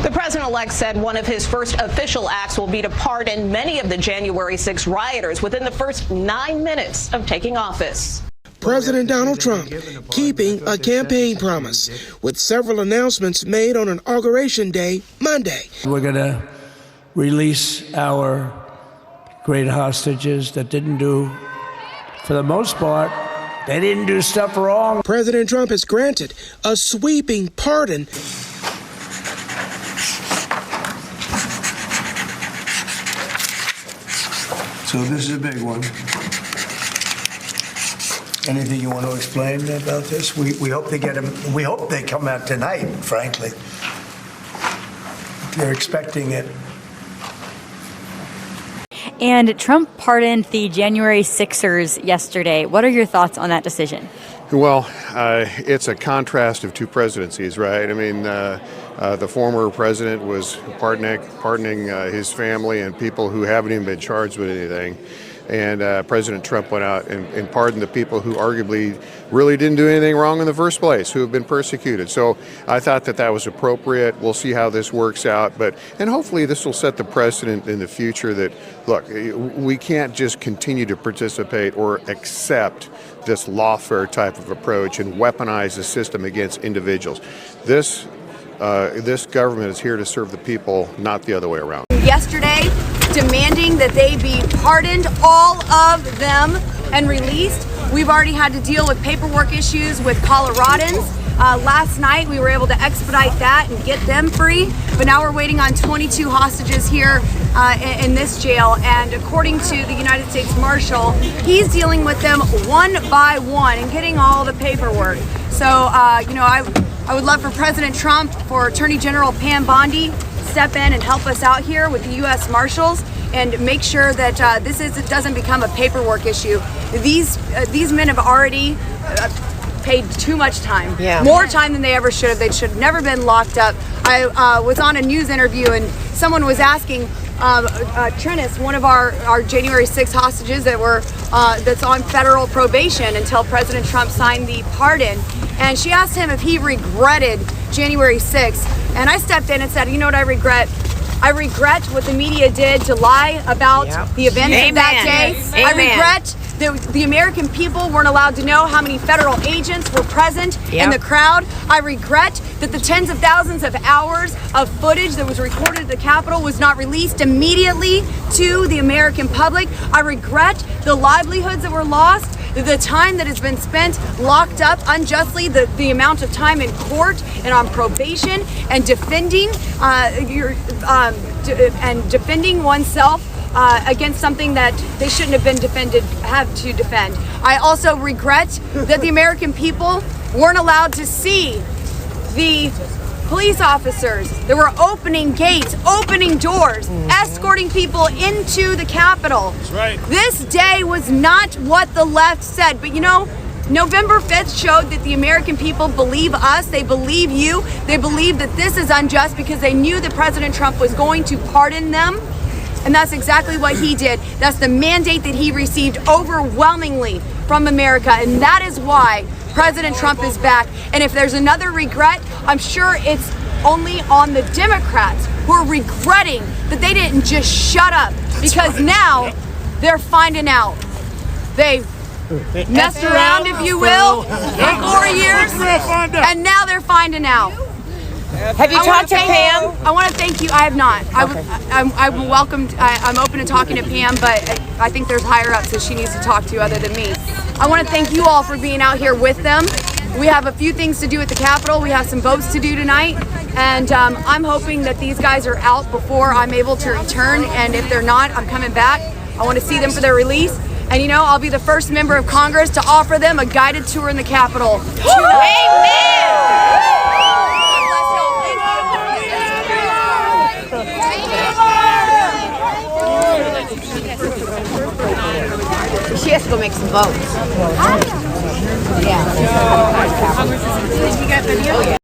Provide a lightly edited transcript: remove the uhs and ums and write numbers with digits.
The president-elect said one of his first official acts will be to pardon many of the January 6 rioters within the first 9 minutes of taking office. President Donald Trump keeping a campaign promise with several announcements made on Inauguration Day, Monday. We're going to release our great hostages that didn't do, for the most part, they didn't do stuff wrong. President Trump has granted a sweeping pardon. So this is a big one. Anything you want to explain about this? We hope they get them. We hope they come out tonight, frankly. They're expecting it. And Trump pardoned the January 6ers yesterday. What are your thoughts on that decision? Well, it's a contrast of two presidencies, right? I mean, the former president was pardoning his family and people who haven't even been charged with anything. And President Trump went out and pardoned the people who arguably really didn't do anything wrong in the first place, who have been persecuted. So I thought that was appropriate. We'll see how this works out. And hopefully this will set the precedent in the future that, look, we can't just continue to participate or accept this lawfare type of approach and weaponize the system against individuals. This government is here to serve the people, not the other way around. Yesterday, demanding that they be pardoned, all of them, and released. We've already had to deal with paperwork issues with Coloradans. Last night we were able to expedite that and get them free, but now we're waiting on 22 hostages here in this jail, and according to the United States Marshal, he's dealing with them one by one and getting all the paperwork. So, I would love for President Trump, for Attorney General Pam Bondi, step in and help us out here with the U.S. Marshals and make sure that it doesn't become a paperwork issue. These men have already paid too much time, more time than they ever should have. They should have never been locked up. I was on a news interview and someone was asking Trennis, one of our January 6 hostages that's on federal probation until President Trump signed the pardon, and she asked him if he regretted January 6th. And I stepped in and said, you know what I regret? I regret what the media did to lie about the events of that day. I regret that the American people weren't allowed to know how many federal agents were present in the crowd. I regret that the tens of thousands of hours of footage that was recorded at the Capitol was not released immediately to the American public. I regret the livelihoods that were lost, the time that has been spent locked up unjustly, the amount of time in court and on probation and defending defending oneself against something that they shouldn't have to defend. I also regret that the American people weren't allowed to see the police officers that were opening gates, opening doors, escorting people into the Capitol. That's right. This day was not what the left said, but November 5th showed that the American people believe us, they believe you, they believe that this is unjust because they knew that President Trump was going to pardon them, and that's exactly what he did. That's the mandate that he received overwhelmingly from America, and that is why President Trump is back. And if there's another regret, I'm sure it's only on the Democrats who are regretting that they didn't just shut up, because now they're finding out. They messed around, if you will, for 4 years, and now they're finding out. Have you talked to Pam? I want to thank you. I have not. I'm welcomed. I'm open to talking to Pam, but I think there's higher ups that she needs to talk to other than me. I want to thank you all for being out here with them. We have a few things to do at the Capitol. We have some votes to do tonight, and I'm hoping that these guys are out before I'm able to return, and if they're not, I'm coming back. I want to see them for their release, and I'll be the first member of Congress to offer them a guided tour in the Capitol. Amen! She has to go make some votes. Yeah. You got video? Oh, yeah.